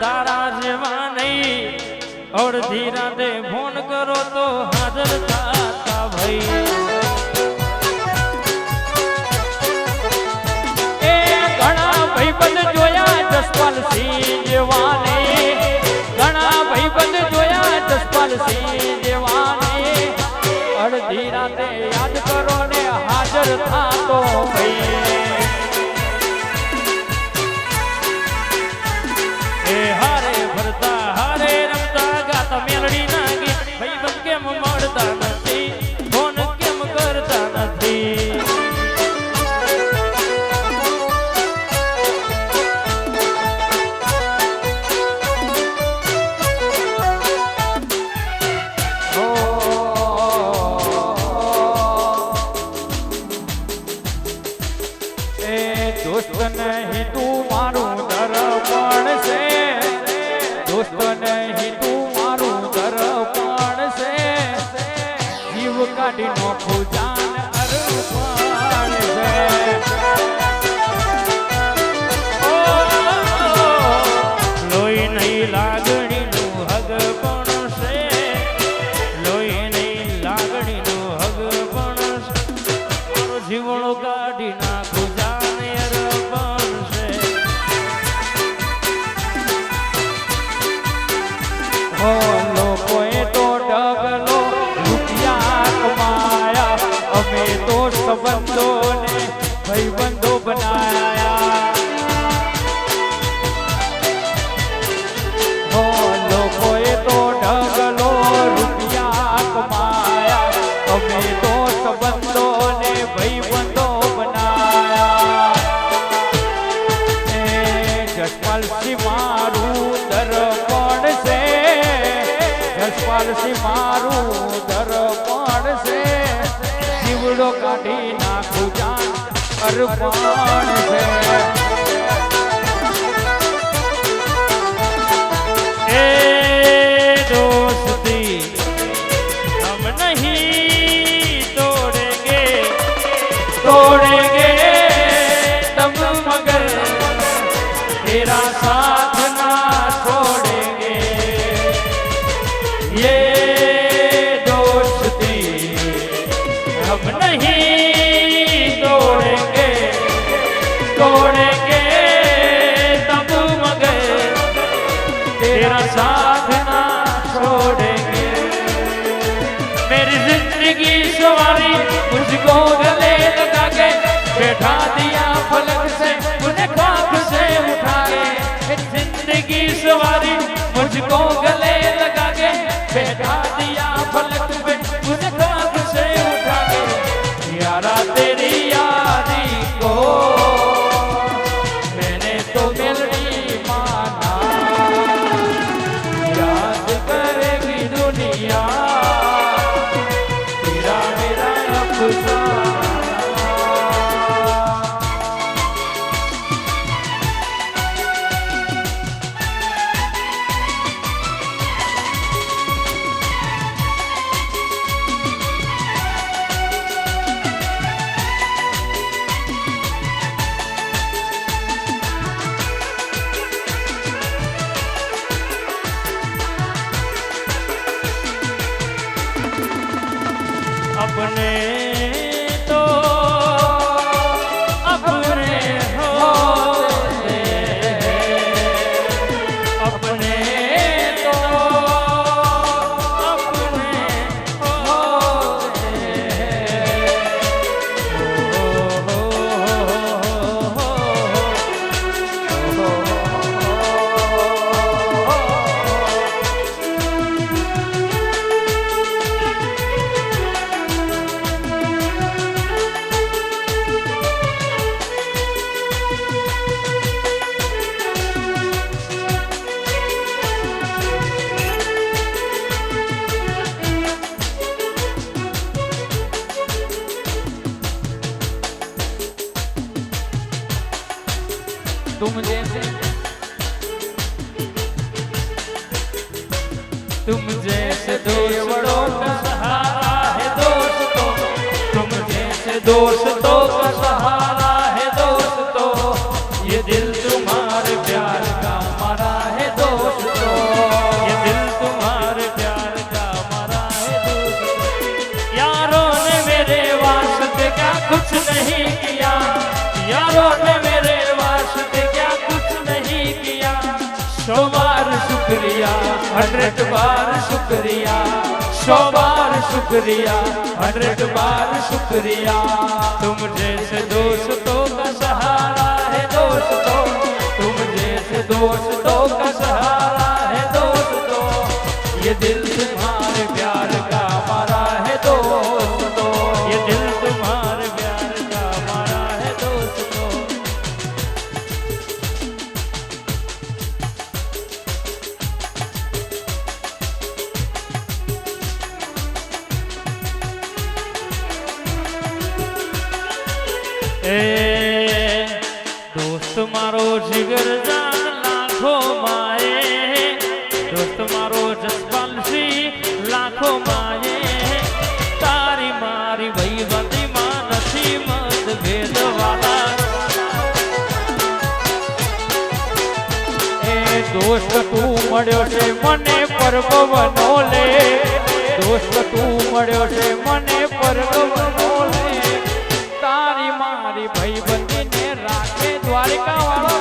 तारा जेवा नहीं और धीरा दे फोन करो तो हाजर था भाई ए घना भाईबंध जोया जसपाल सिंह जेवा ने घना भाईबंध जोया जसपाल सिंह जेवा ने अर्धी राते याद करो ने हाजर था तो भाई हारे भरता हारे रमता गाता मेलडी ना गीत भाई बन के मरता नहीं फोन केम करता नहीं दोस्त नहीं तू मारू दर्पण से दोस्त नहीं तू मारू दर्पण से जीव काढ़ी नोखू जान अर्पण से लोई नहीं लागणी नु हगपण से लोई नहीं लागणी नु हगपण से मारो जीवणो काढ़ी नाखू जान लोकोए तो डगलो रुपया कमाया अमे तो संबंधों ने भाईबंधो बनाया लोकोए तो डगलो रुपया कमाया अमे तो संबंधों ने भाईबंधो बनाया जसपाल सिंह मारू दर्पण से जसपाल सिंह मारू दर्पण से जीवड़ो काढ़ी नाखू जान अर्पण से ए दोस्ती हम नहीं तोड़ेंगे तोड़ेंगे तब मगर तेरा साथ ना छोड़ेंगे ये दोस्ती हम नहीं तोड़ेंगे तोड़ेंगे तब मगर तेरा साथ ना छोड़ेंगे मेरी जिंदगी सवारी मुझको गले लगा के बैठा दिया फलक से मुझे ख्वाब से उठा के जिंदगी सवारी मुझको गले लगा के बैठा दिया फलक पे मुझे ख्वाब से उठा के यारा तेरी यारी को मैंने तो मेलडी माना याद करेगी दुनिया तेरा मेरा अफसाना अपने तो अपने होते अपने तो अपने होते तुम जैसे देवड़ों का सहारा है दोस्तों, तुम जैसे दोस्तों का सहारा है दोस्तों, ये दिल तुम्हारे प्यार का मरा है दोस्तों। शुक्रिया 100 बार शुक्रिया तुम जैसे दोस्तों का सहारा है दोस्तों तुम जैसे दोस्तों का सहारा है दोस्तों ये दिल तुम्हारे प्यार का मारा है दोस्तों ये दिल तुम्हारे प्यार का मारा है दोस्तों दोस्त मारो जिगर जान लाखों माए दोस्त मारो जसपाल सिंह लाखों माए तारी मारी भाई बंदी માં નથી મતભેદ વાલા એ દોસ્ત તું મળ્યો છે મને પરગવનો લે દોસ્ત તું મળ્યો છે મને પરગવનો લે તારી મારી ભાઈબંધી ને રાખે દ્વારિકા વાળો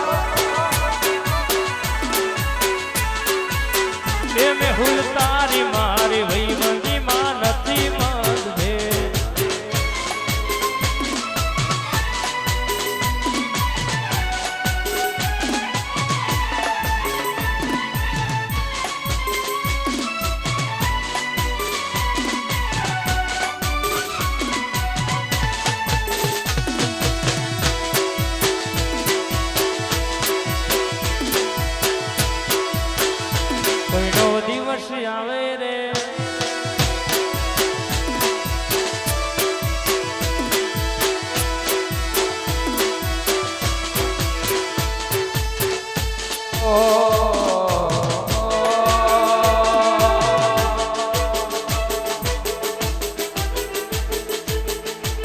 બે મેહુલ તારી મારી ભાઈબંધી માં નથી મતભેદ કોઈનો દિવસ આવે રે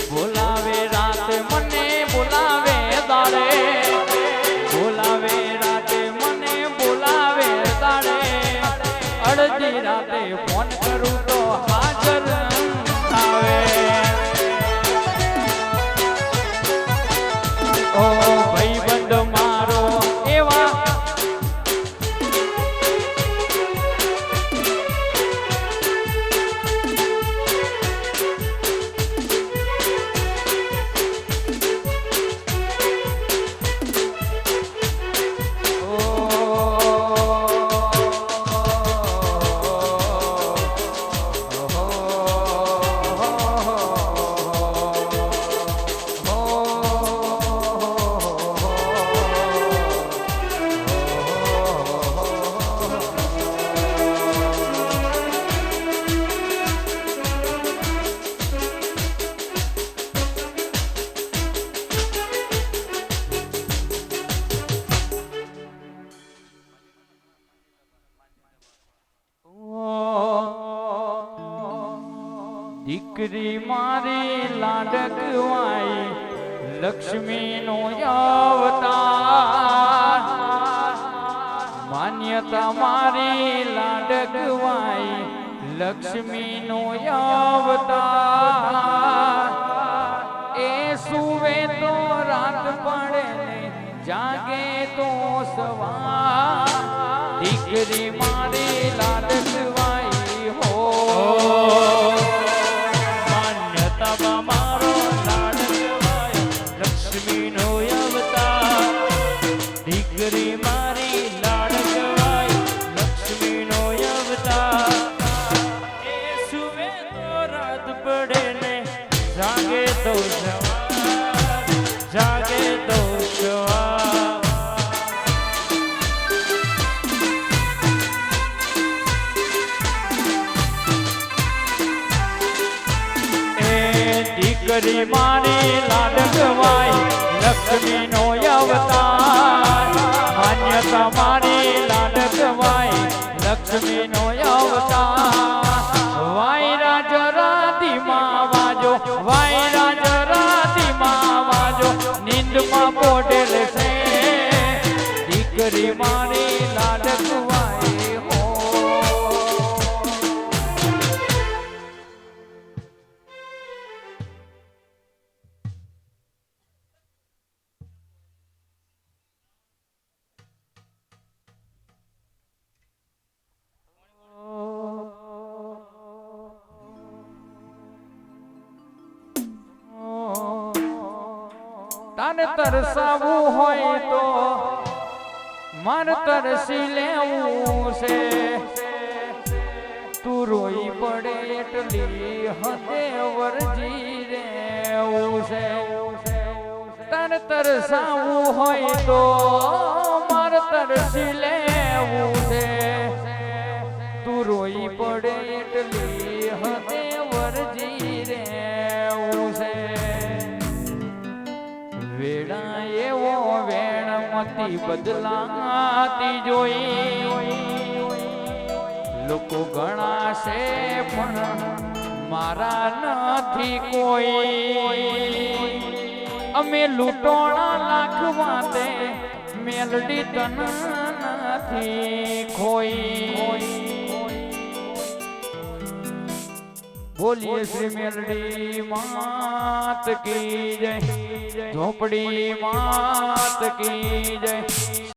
બોલાવે રાતે મને બોલાવે દાડે બોલાવે રાતે મને બોલાવે દાડે અડધી રાતે ફોન કરું તો હાજર આવે ઓ ભાઈબંધ મારો એવા દીકરી મારી લાડકવાઈ લક્ષ્મીનો અવતાર માન્યતા મારી લાડકવાઈ લક્ષ્મીનો અવતાર એ સુવે તો રાત પડે ને જાગે તો સવાર દીકરી મારી લાડકવાઈ હો મારો લાડકવાય લક્ષ્મીનો અવતાર દીકરી મારી લાડકવાય લક્ષ્મીનો અવતાર એ સુવે તો રાત પડે ને જાગે તો સવાર જાગે તો સવાર દીકરી મારી લાડકવાઈ લક્ષ્મીનો અવતાર માન્યતા મારી લાડકવાઈ લક્ષ્મીનો અવતાર વાયરા જરાતીમાં વાજો વાયરા જરાતીમાં વાજો નીંદમાં પોટેલ છે દીકરી મારી લાડકવાઈ હો તાને તરસાવું હોય તો માર તરસી લેવું છે તું રોઈ પડે એટલી હદે વરજી રેવું છે તાને તરસાવું હોય તો માર તરસી લેવું છે તું રોઈ પડે એટલી હદે વરજી રેવું છે વેળા એવો વેણ મતી બદલાતી જોઈ લોકો ઘણા છે પણ મારા નથી કોઈ અમે લૂંટોણા લાખવા તે મેલડી તન નથી ખોઈ બોલીએ શ્રી મેલડી માત કી જય ઝોપડી માત કી જય